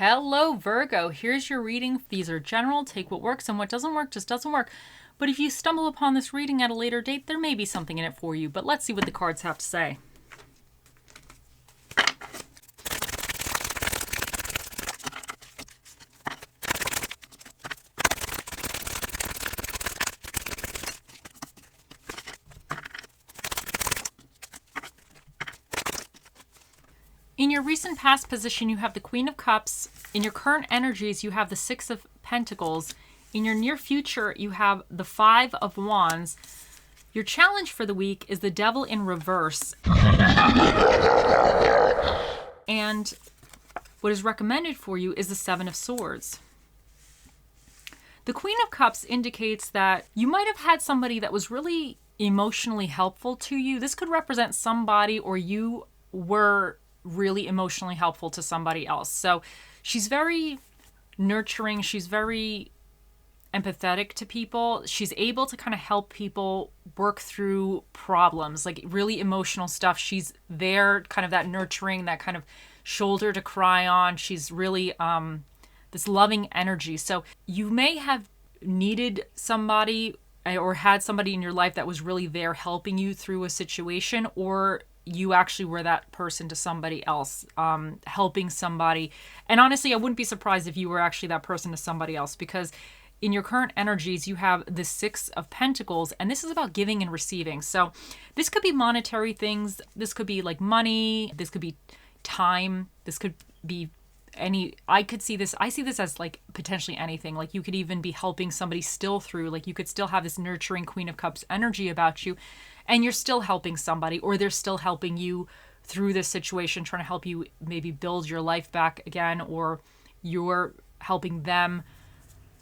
Hello, Virgo. Here's your reading. These are general. Take what works, and what doesn't work just doesn't work. But if you stumble upon this reading at a later date, there may be something in it for you. But let's see what the cards have to say. In your recent past position, you have the Queen of Cups. In your current energies, you have the Six of Pentacles. In your near future, you have the Five of Wands. Your challenge for the week is the Devil in reverse. And what is recommended for you is the Seven of Swords. The Queen of Cups indicates that you might have had somebody that was really emotionally helpful to you. This could represent somebody, or you were really emotionally helpful to somebody else. So she's very nurturing. She's very empathetic to people. She's able to kind of help people work through problems, like really emotional stuff. She's there, kind of that nurturing, that kind of shoulder to cry on. She's really this loving energy. So you may have needed somebody or had somebody in your life that was really there helping you through a situation, or you actually were that person to somebody else, helping somebody. And honestly, I wouldn't be surprised if you were actually that person to somebody else, because in your current energies, you have the Six of Pentacles, and this is about giving and receiving. So this could be monetary things. This could be like money. This could be time. This could be I see this as like potentially anything. Like you could even be helping somebody still through, like you could still have this nurturing Queen of Cups energy about you, and you're still helping somebody, or they're still helping you through this situation, trying to help you maybe build your life back again, or you're helping them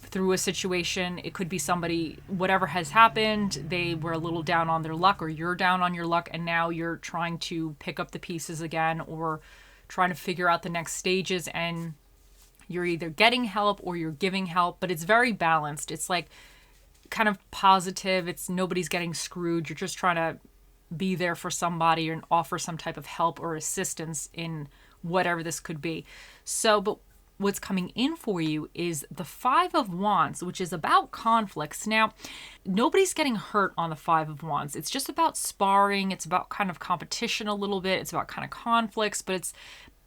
through a situation. It could be somebody, whatever has happened, they were a little down on their luck, or you're down on your luck, and now you're trying to pick up the pieces again, or trying to figure out the next stages, and you're either getting help or you're giving help, but it's very balanced. It's like kind of positive. It's nobody's getting screwed. You're just trying to be there for somebody and offer some type of help or assistance in whatever this could be. So, but what's coming in for you is the Five of Wands, which is about conflicts. Now, nobody's getting hurt on the Five of Wands. It's just about sparring. It's about kind of competition a little bit. It's about kind of conflicts, but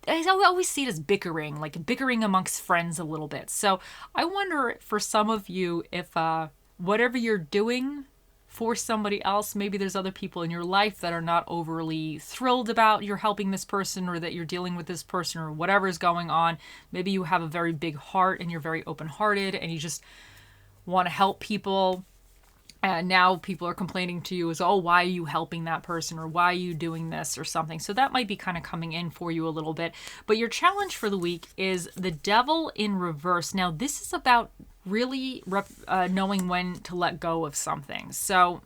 I always see it as bickering, like bickering amongst friends a little bit. So I wonder for some of you if whatever you're doing for somebody else, maybe there's other people in your life that are not overly thrilled about you're helping this person, or that you're dealing with this person, or whatever is going on. Maybe you have a very big heart and you're very open-hearted and you just want to help people. And now people are complaining to you as, oh, why are you helping that person? Or why are you doing this or something? So that might be kind of coming in for you a little bit. But your challenge for the week is the Devil in reverse. Now, this is about really knowing when to let go of something. So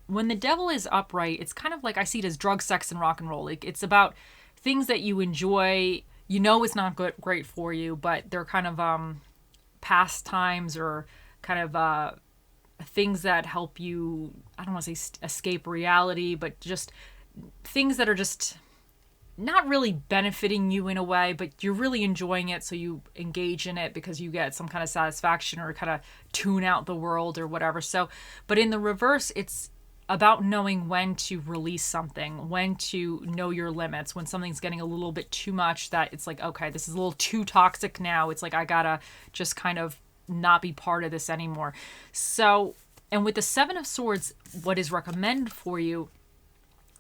when the Devil is upright, it's kind of like, I see it as drug, sex, and rock and roll. Like, it's about things that you enjoy. You know it's not great for you, but they're kind of pastimes, or kind of things that help you, I don't want to say escape reality, but just things that are just not really benefiting you in a way, but you're really enjoying it, so you engage in it because you get some kind of satisfaction, or kind of tune out the world or whatever. So, but in the reverse, it's about knowing when to release something, when to know your limits, when something's getting a little bit too much, that it's like, okay, this is a little too toxic now. It's like, I gotta just kind of not be part of this anymore. So, and with the Seven of Swords, what is recommended for you,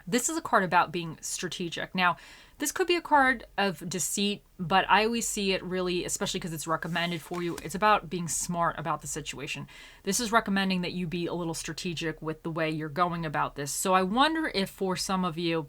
this is a card about being strategic. Now, this could be a card of deceit, but I always see it really, especially because it's recommended for you, it's about being smart about the situation. This is recommending that you be a little strategic with the way you're going about this. So I wonder if for some of you,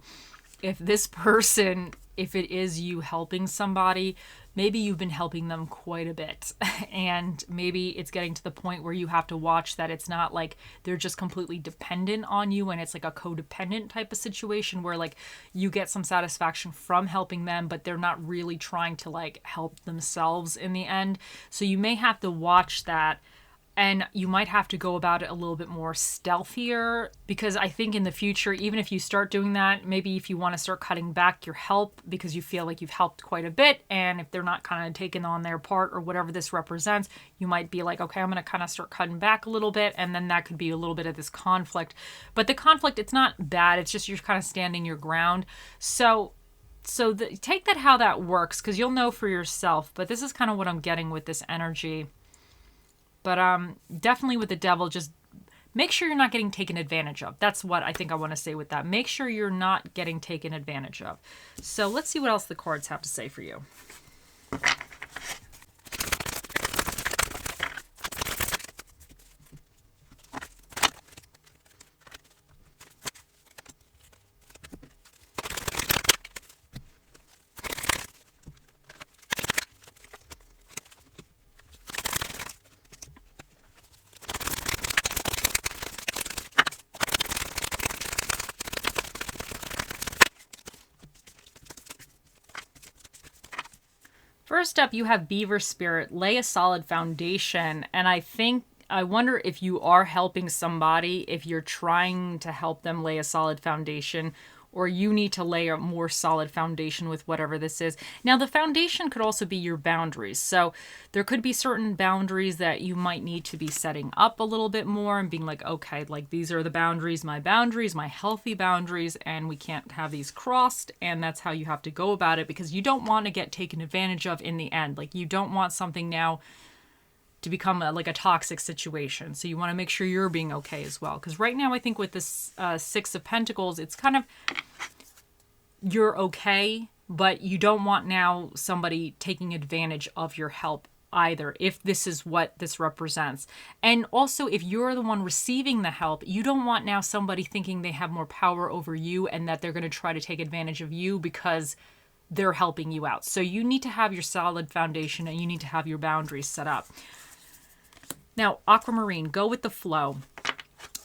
if this person, if it is you helping somebody, maybe you've been helping them quite a bit, and maybe it's getting to the point where you have to watch that it's not like they're just completely dependent on you, and it's like a codependent type of situation where like you get some satisfaction from helping them, but they're not really trying to like help themselves in the end. So you may have to watch that And you might have to go about it a little bit more stealthier, because I think in the future, even if you start doing that, maybe if you want to start cutting back your help because you feel like you've helped quite a bit, and if they're not kind of taking on their part or whatever this represents, you might be like, okay, I'm going to kind of start cutting back a little bit, and then that could be a little bit of this conflict. But the conflict, it's not bad. It's just you're kind of standing your ground. So take that how that works, because you'll know for yourself. But this is kind of what I'm getting with this energy. But definitely with the devil, just make sure you're not getting taken advantage of. That's what I think I want to say with that. Make sure you're not getting taken advantage of. So let's see what else the cards have to say for you. First up, you have Beaver Spirit, lay a solid foundation. And I wonder if you are helping somebody, if you're trying to help them lay a solid foundation, or you need to lay a more solid foundation with whatever this is. Now, the foundation could also be your boundaries. So there could be certain boundaries that you might need to be setting up a little bit more and being like, okay, like these are the boundaries, my healthy boundaries, and we can't have these crossed. And that's how you have to go about it, because you don't want to get taken advantage of in the end. Like, you don't want something now to become like a toxic situation. So you want to make sure you're being okay as well. Because right now, I think with this Six of Pentacles, it's kind of, you're okay, but you don't want now somebody taking advantage of your help either, if this is what this represents. And also, if you're the one receiving the help, you don't want now somebody thinking they have more power over you and that they're going to try to take advantage of you because they're helping you out. So you need to have your solid foundation and you need to have your boundaries set up. Now, Aquamarine, go with the flow.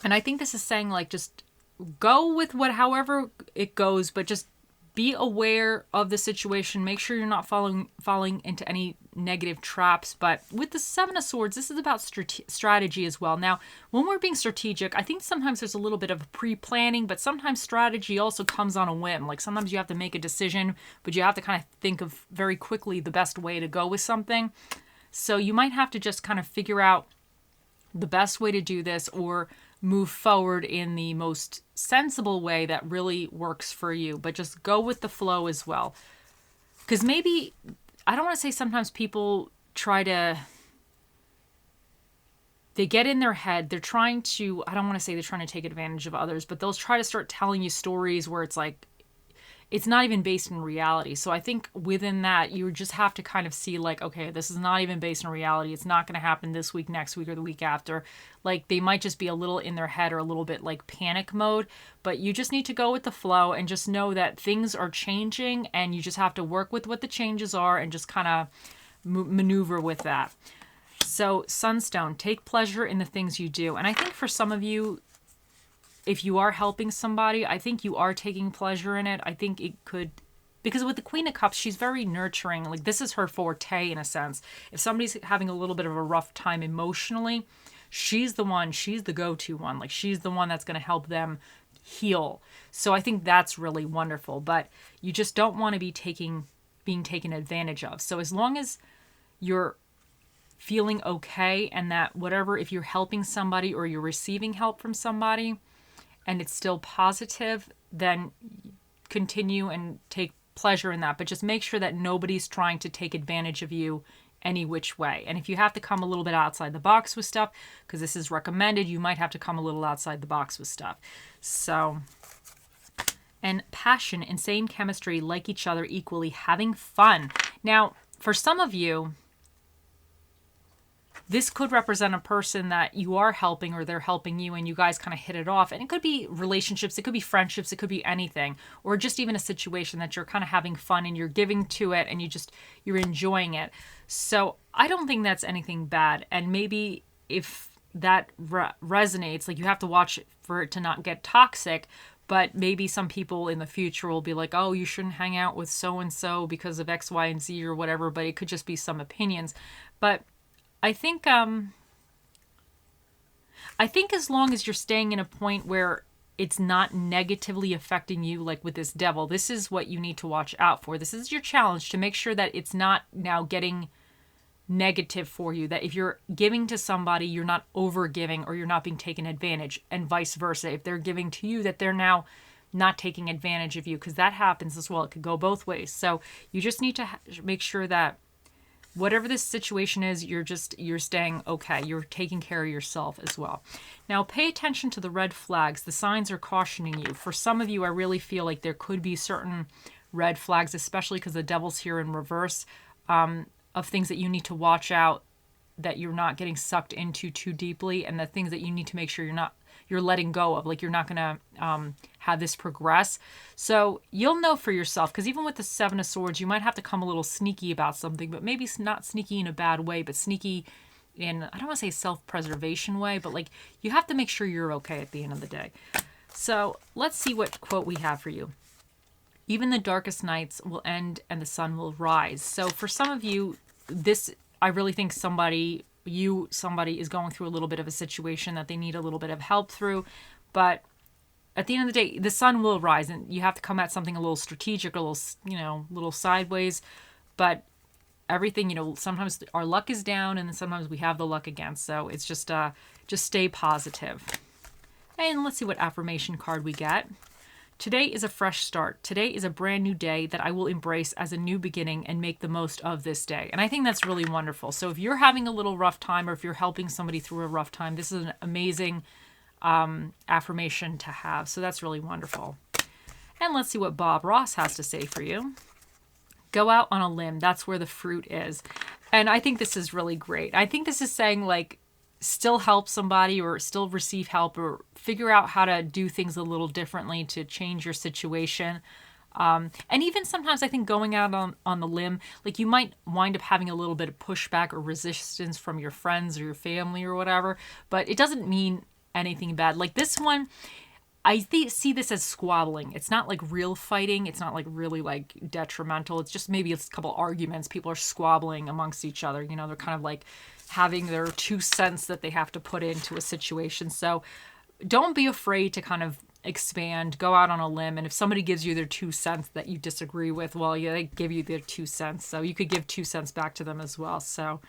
And I think this is saying, like, just go with however it goes, but just be aware of the situation. Make sure you're not falling into any negative traps. But with the Seven of Swords, this is about strategy as well. Now, when we're being strategic, I think sometimes there's a little bit of pre-planning, but sometimes strategy also comes on a whim. Like, sometimes you have to make a decision, but you have to kind of think of very quickly the best way to go with something. So you might have to just kind of figure out the best way to do this, or move forward in the most sensible way that really works for you. But just go with the flow as well. Because maybe, I don't want to say sometimes people they get in their head, they're trying to, I don't want to say they're trying to take advantage of others, but they'll try to start telling you stories where it's like, it's not even based in reality. So I think within that, you just have to kind of see like, okay, this is not even based in reality. It's not going to happen this week, next week, or the week after. Like, they might just be a little in their head or a little bit like panic mode, but you just need to go with the flow and just know that things are changing and you just have to work with what the changes are and just kind of maneuver with that. So Sunstone, take pleasure in the things you do. And I think for some of you, if you are helping somebody, I think you are taking pleasure in it. I think it could, because with the Queen of Cups, she's very nurturing. Like, this is her forte in a sense. If somebody's having a little bit of a rough time emotionally, she's the go-to one. Like, she's the one that's going to help them heal. So I think that's really wonderful. But you just don't want to be being taken advantage of. So as long as you're feeling okay, and that whatever, if you're helping somebody or you're receiving help from somebody, and it's still positive, then continue and take pleasure in that. But just make sure that nobody's trying to take advantage of you any which way. And if you have to come a little bit outside the box with stuff, because this is recommended, you might have to come a little outside the box with stuff. So, and Passion, insane chemistry, like each other equally, having fun. Now, for some of you, this could represent a person that you are helping or they're helping you and you guys kind of hit it off. And it could be relationships, it could be friendships, it could be anything. Or just even a situation that you're kind of having fun and you're giving to it and you're enjoying it. So I don't think that's anything bad. And maybe if that resonates, like, you have to watch for it to not get toxic. But maybe some people in the future will be like, oh, you shouldn't hang out with so-and-so because of X, Y, and Z or whatever. But it could just be some opinions. But I think I think as long as you're staying in a point where it's not negatively affecting you, like with this devil, this is what you need to watch out for. This is your challenge, to make sure that it's not now getting negative for you, that if you're giving to somebody, you're not over giving or you're not being taken advantage, and vice versa. If they're giving to you, that they're now not taking advantage of you, because that happens as well. It could go both ways. So you just need to make sure that whatever this situation is, you're staying okay. You're taking care of yourself as well. Now, pay attention to the red flags. The signs are cautioning you. For some of you, I really feel like there could be certain red flags, especially because the devil's here in reverse, of things that you need to watch out, that you're not getting sucked into too deeply, and the things that you need to make sure you're letting go of, like you're not going to have this progress. So you'll know for yourself, because even with the Seven of Swords, you might have to come a little sneaky about something, but maybe it's not sneaky in a bad way, but sneaky in, I don't want to say self-preservation way, but like you have to make sure you're okay at the end of the day. So let's see what quote we have for you. Even the darkest nights will end and the sun will rise. So for some of you, this, I really think somebody is going through a little bit of a situation that they need a little bit of help through. But at the end of the day, the sun will rise, and you have to come at something a little strategic, a little, little sideways. But everything, sometimes our luck is down, and then sometimes we have the luck again. So it's just stay positive. And let's see what affirmation card we get. Today is a fresh start. Today is a brand new day that I will embrace as a new beginning and make the most of this day. And I think that's really wonderful. So if you're having a little rough time, or if you're helping somebody through a rough time, this is an amazing affirmation to have. So that's really wonderful. And let's see what Bob Ross has to say for you. Go out on a limb. That's where the fruit is. And I think this is really great. I think this is saying, like, still help somebody, or still receive help, or figure out how to do things a little differently to change your situation. And even sometimes I think going out on the limb, like you might wind up having a little bit of pushback or resistance from your friends or your family or whatever, but it doesn't mean anything bad. Like this one, I see this as squabbling. It's not like real fighting. It's not like really like detrimental. It's just maybe it's a couple arguments. People are squabbling amongst each other. They're kind of like having their 2 cents that they have to put into a situation. So don't be afraid to kind of expand, go out on a limb. And if somebody gives you their 2 cents that you disagree with, well, yeah, they give you their 2 cents. So you could give 2 cents back to them as well. So,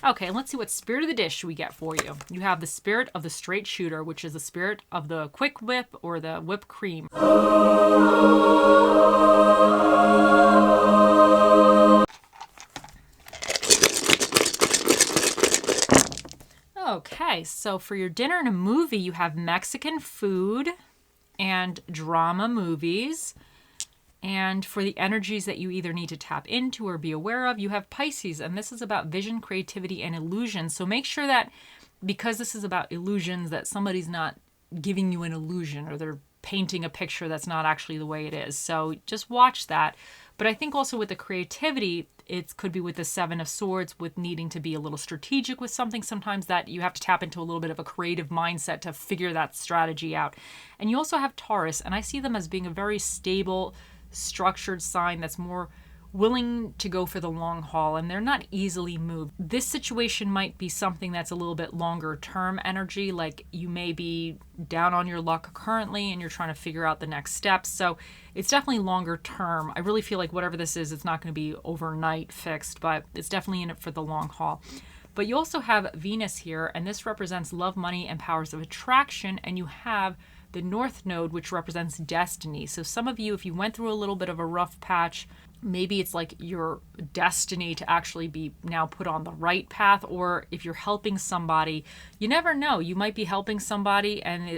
okay, let's see what spirit of the dish we get for you. You have the spirit of the straight shooter, which is the spirit of the quick whip or the whipped cream. Okay, so for your dinner and a movie, you have Mexican food and drama movies. And for the energies that you either need to tap into or be aware of, you have Pisces, and this is about vision, creativity, and illusion. So make sure that, because this is about illusions, that somebody's not giving you an illusion, or they're painting a picture that's not actually the way it is. So just watch that. But I think also with the creativity, it could be with the Seven of Swords, with needing to be a little strategic with something. Sometimes that you have to tap into a little bit of a creative mindset to figure that strategy out. And you also have Taurus, and I see them as being a very stable, structured sign that's more willing to go for the long haul, and they're not easily moved. This situation might be something that's a little bit longer term energy, like you may be down on your luck currently and you're trying to figure out the next steps. So it's definitely longer term. I really feel like whatever this is, it's not going to be overnight fixed, but it's definitely in it for the long haul. But you also have Venus here, and this represents love, money, and powers of attraction, and you have the North Node, which represents destiny. So some of you, if you went through a little bit of a rough patch, maybe it's like your destiny to actually be now put on the right path. Or if you're helping somebody, you never know. You might be helping somebody and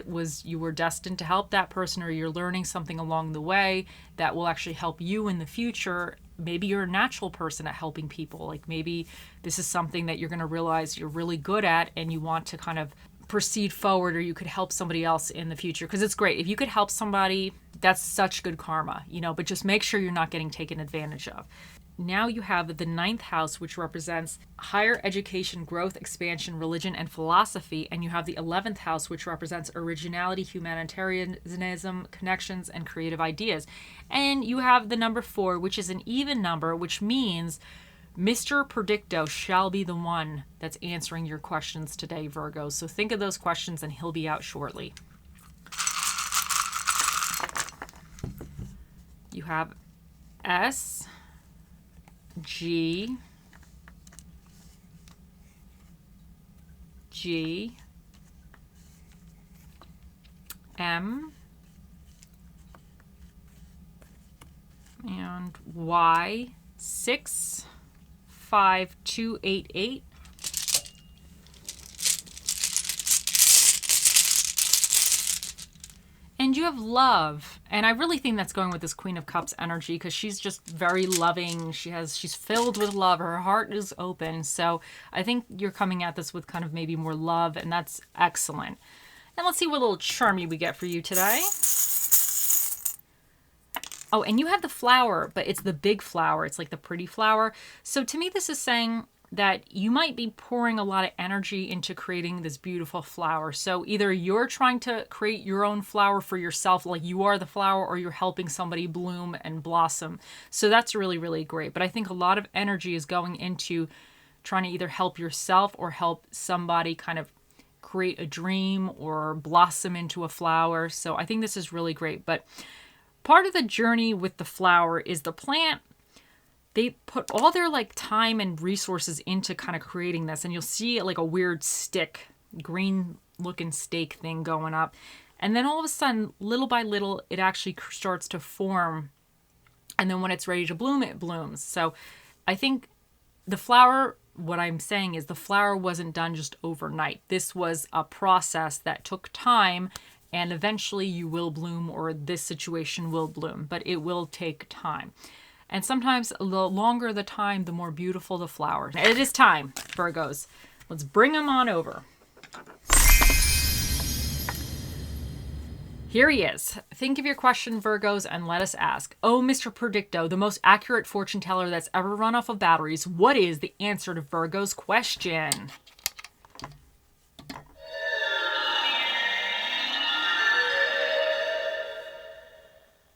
you were destined to help that person, or you're learning something along the way that will actually help you in the future. Maybe you're a natural person at helping people. Like maybe this is something that you're going to realize you're really good at, and you want to kind of proceed forward, or you could help somebody else in the future. Because it's great if you could help somebody, that's such good karma, but just make sure you're not getting taken advantage of. Now you have the 9th house, which represents higher education, growth, expansion, religion, and philosophy. And you have the 11th house, which represents originality, humanitarianism, connections, and creative ideas. And you have the number 4, which is an even number, which means Mr. Predicto shall be the one that's answering your questions today, Virgo. So think of those questions and he'll be out shortly. You have S, G, G, M, and Y, 65288. And you have love. And I really think that's going with this Queen of Cups energy because she's just very loving. She's filled with love. Her heart is open. So I think you're coming at this with kind of maybe more love, and that's excellent. And let's see what little charmy we get for you today. Oh, and you have the flower, but it's the big flower. It's like the pretty flower. So to me, this is saying that you might be pouring a lot of energy into creating this beautiful flower. So either you're trying to create your own flower for yourself, like you are the flower, or you're helping somebody bloom and blossom. So that's really, really great. But I think a lot of energy is going into trying to either help yourself or help somebody kind of create a dream or blossom into a flower. So I think this is really great. But part of the journey with the flower is the plant. They put all their like time and resources into kind of creating this, and you'll see like a weird stick, green looking stake thing going up. And then all of a sudden, little by little, it actually starts to form. And then when it's ready to bloom, it blooms. So I think the flower, what I'm saying is the flower wasn't done just overnight. This was a process that took time, and eventually you will bloom, or this situation will bloom, but it will take time. And sometimes the longer the time, the more beautiful the flower. It is time, Virgos. Let's bring them on over. Here he is. Think of your question, Virgos, and let us ask. Oh, Mr. Predicto, the most accurate fortune teller that's ever run off of batteries, what is the answer to Virgo's question?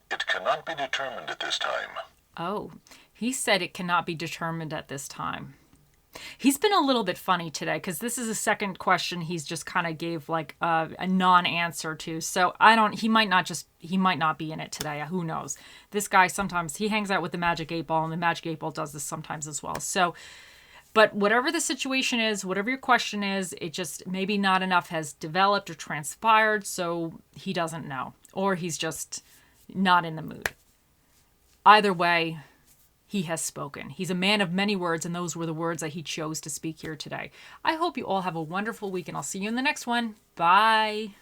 It cannot be determined at this time. Oh, he said it cannot be determined at this time. He's been a little bit funny today because this is a second question he's just kind of gave like a non-answer to. So he might not be in it today. Who knows? This guy, sometimes he hangs out with the Magic 8 Ball, and the Magic 8 Ball does this sometimes as well. So, but whatever the situation is, whatever your question is, it just maybe not enough has developed or transpired, so he doesn't know. Or he's just not in the mood. Either way, he has spoken. He's a man of many words, and those were the words that he chose to speak here today. I hope you all have a wonderful week, and I'll see you in the next one. Bye.